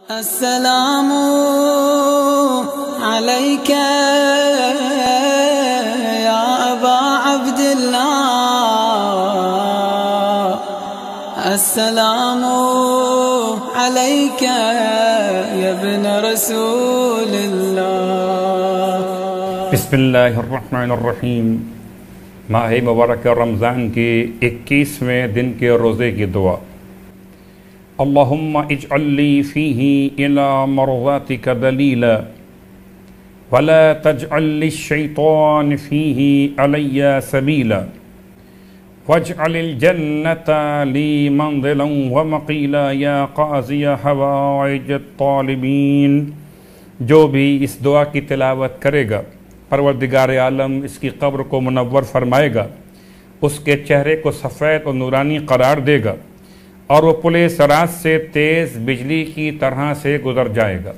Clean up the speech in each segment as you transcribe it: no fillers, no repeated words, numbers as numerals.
السلام عليك يا أبا عبد الله، السلام عليك يا ابن رسول الله۔ بسم اللہ الرحمن الرحیم۔ ماہ مبارک رمضان کے 21ویں دن کے روزے کی دعا۔ اللہم اجعل لی فیہ الی مرضاتک دلیلا ولا تجعل للشیطان فیہ علی سبیلا واجعل الجنة لی منزلا ومقیلا یا قاضی حوائج الطالبین۔ جو بھی اس دعا کی تلاوت کرے گا پروردگار عالم اس کی قبر کو منور فرمائے گا، اس کے چہرے کو سفید اور نورانی قرار دے گا اور وہ پل صراط سے تیز بجلی کی طرح سے گزر جائے گا۔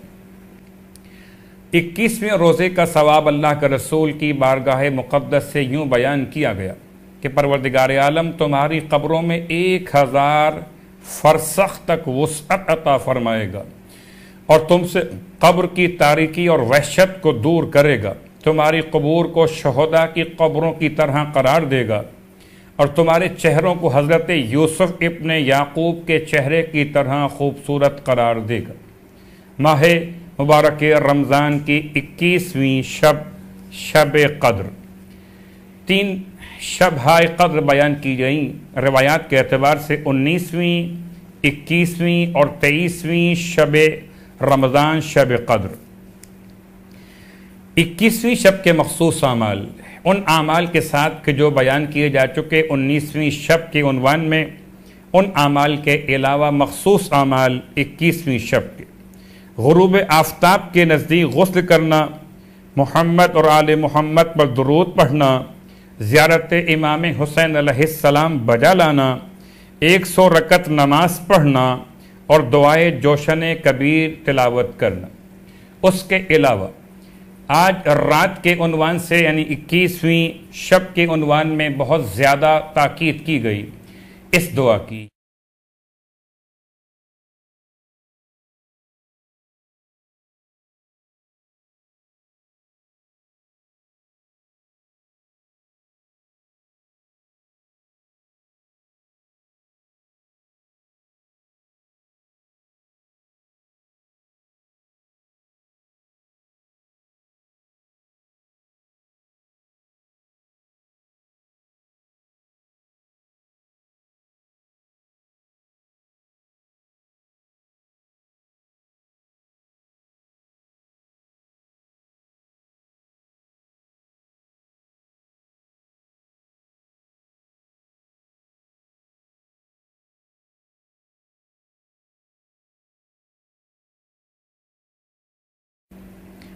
21ویں روزے کا ثواب اللہ کے رسول کی بارگاہ مقدس سے یوں بیان کیا گیا کہ پروردگار عالم تمہاری قبروں میں 1000 فرسخ تک وسعت عطا فرمائے گا اور تم سے قبر کی تاریکی اور وحشت کو دور کرے گا، تمہاری قبور کو شہداء کی قبروں کی طرح قرار دے گا اور تمہارے چہروں کو حضرت یوسف ابن یعقوب کے چہرے کی طرح خوبصورت قرار دے گا۔ ماہ مبارک رمضان کی 21ویں شب قدر، 3 شبہائے قدر بیان کی گئیں روایات کے اعتبار سے 19ویں، 21ویں اور 23ویں شب رمضان شب قدر۔ 21ویں شب کے مخصوص اعمال ان اعمال کے ساتھ کہ جو بیان کیے جا چکے 19ویں شب کے عنوان میں، ان اعمال کے علاوہ مخصوص اعمال 21ویں شب کے: غروب آفتاب کے نزدیک غسل کرنا، محمد اور آل محمد پر درود پڑھنا، زیارت امام حسین علیہ السلام بجا لانا، 100 رکعت نماز پڑھنا اور دعائے جوشن کبیر تلاوت کرنا۔ اس کے علاوہ آج رات کے عنوان سے یعنی 21ویں شب کے عنوان میں بہت زیادہ تاکید کی گئی اس دعا کی۔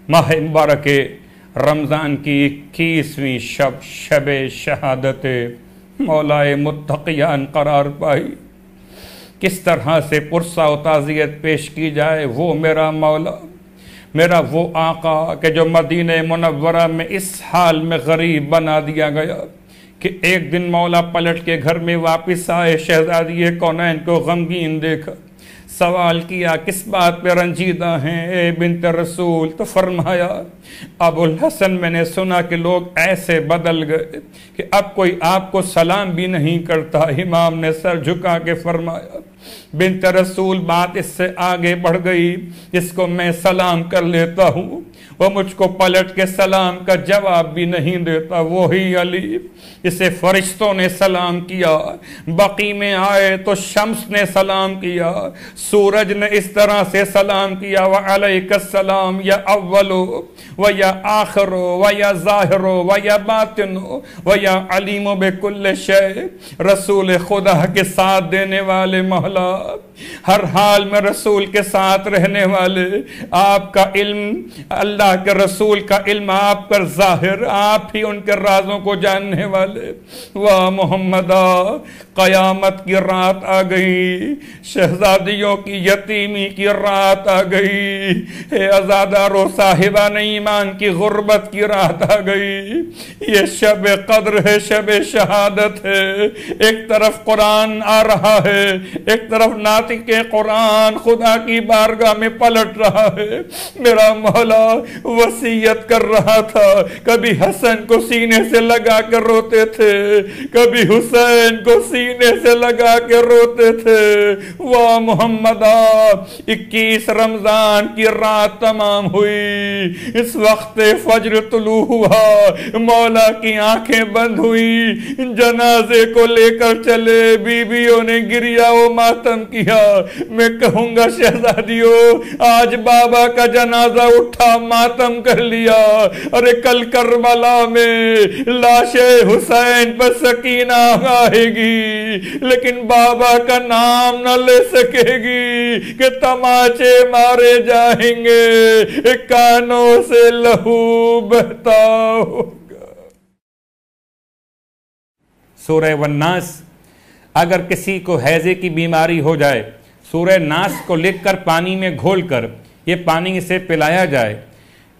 ماہ مبارک رمضان کی 21ویں شب شہادت مولائے متقیان قرار پائی۔ کس طرح سے پرسہ و تعزیت پیش کی جائے، وہ میرا مولا، میرا وہ آقا کہ جو مدینہ منورہ میں اس حال میں غریب بنا دیا گیا کہ ایک دن مولا پلٹ کے گھر میں واپس آئے، شہزادی کونین کو غمگین دیکھا، سوال کیا کس بات پہ رنجیدہ ہیں اے بنت رسول؟ تو فرمایا ابو الحسن میں نے سنا کہ لوگ ایسے بدل گئے کہ اب کوئی آپ کو سلام بھی نہیں کرتا۔ امام نے سر جھکا کے فرمایا بنت رسول بات اس سے آگے بڑھ گئی، جس کو میں سلام کر لیتا ہوں وہ مجھ کو پلٹ کے سلام کا جواب بھی نہیں دیتا، وہی علی اسے فرشتوں نے سلام کیا، بقی میں آئے تو شمس نے سلام کیا، سورج نے اس طرح سے سلام کیا وعلیک السلام یا اولو و یا آخرو و یا ظاہرو و یا باطنو و یا علیم بکل شے۔ رسول خدا کے ساتھ دینے والے مولا، ہر حال میں رسول کے ساتھ رہنے والے، آپ کا علم، اللہ کے رسول کا علم آپ پر ظاہر، آپ ہی ان کے رازوں کو جاننے والے۔ واہ محمدہ، قیامت کی رات آ گئی، شہزادیوں کی یتیمی کی رات آ گئی، اے ازادارو صاحبہ نہیں ایمان کی غربت کی رات آ گئی. یہ شب قدر ہے, شب شہادت ہے. ایک طرف قرآن آ رہا ہے, ایک طرف ناطق قرآن خدا کی بارگاہ میں پلٹ رہا ہے. میرا مولا وصیت کر رہا تھا, کبھی حسن کو سینے سے لگا کر روتے تھے, کبھی حسین کو سینے سے لگا کے روتے تھے. واہ محمدہ, 21 رمضان کی رات تمام ہوئی, اس وقت فجر طلوع ہوا, مولا کی آنکھیں بند ہوئی, جنازے کو لے کر چلے, بیویوں نے گریا و ماتم کیا. میں کہوں گا شہزادیوں, آج بابا کا جنازہ اٹھا, ماتم کر لیا. ارے کل کربلا میں لاش حسین پر سکینہ آئے گی, لیکن بابا کا نام نہ لے سکے گی کہ تماچے مارے جائیں گے, کانوں سے لہو بہتا ہوگا. سورہ والناس, اگر کسی کو ہیضے کی بیماری ہو جائے, سورہ ناس کو لکھ کر پانی میں گھول کر یہ پانی اسے پلایا جائے,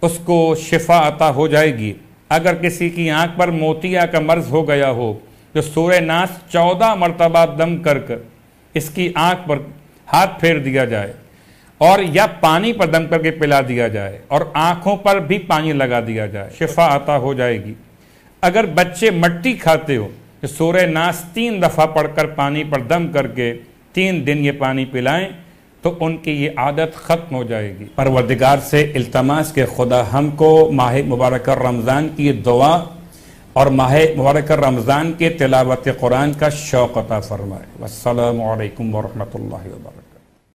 اس کو شفا عطا ہو جائے گی. اگر کسی کی آنکھ پر موتیا کا مرض ہو گیا ہو, تو سورہ ناس 14 مرتبہ دم کر کر اس کی آنکھ پر ہاتھ پھیر دیا جائے, اور یا پانی پر دم کر کے پلا دیا جائے, اور آنکھوں پر بھی پانی لگا دیا جائے, شفا عطا ہو جائے گی. اگر بچے مٹی کھاتے ہو, تو سورہ ناس 3 دفعہ پڑھ کر پانی پر دم کر کے 3 دن یہ پانی پلائیں, تو ان کی یہ عادت ختم ہو جائے گی. پروردگار سے التماس کہ خدا ہم کو ماہ مبارک رمضان کی دعا اور ماہ مبارک رمضان کے تلاوت قرآن کا شوق عطا فرمائے. والسلام علیکم ورحمۃ اللہ وبرکاتہ.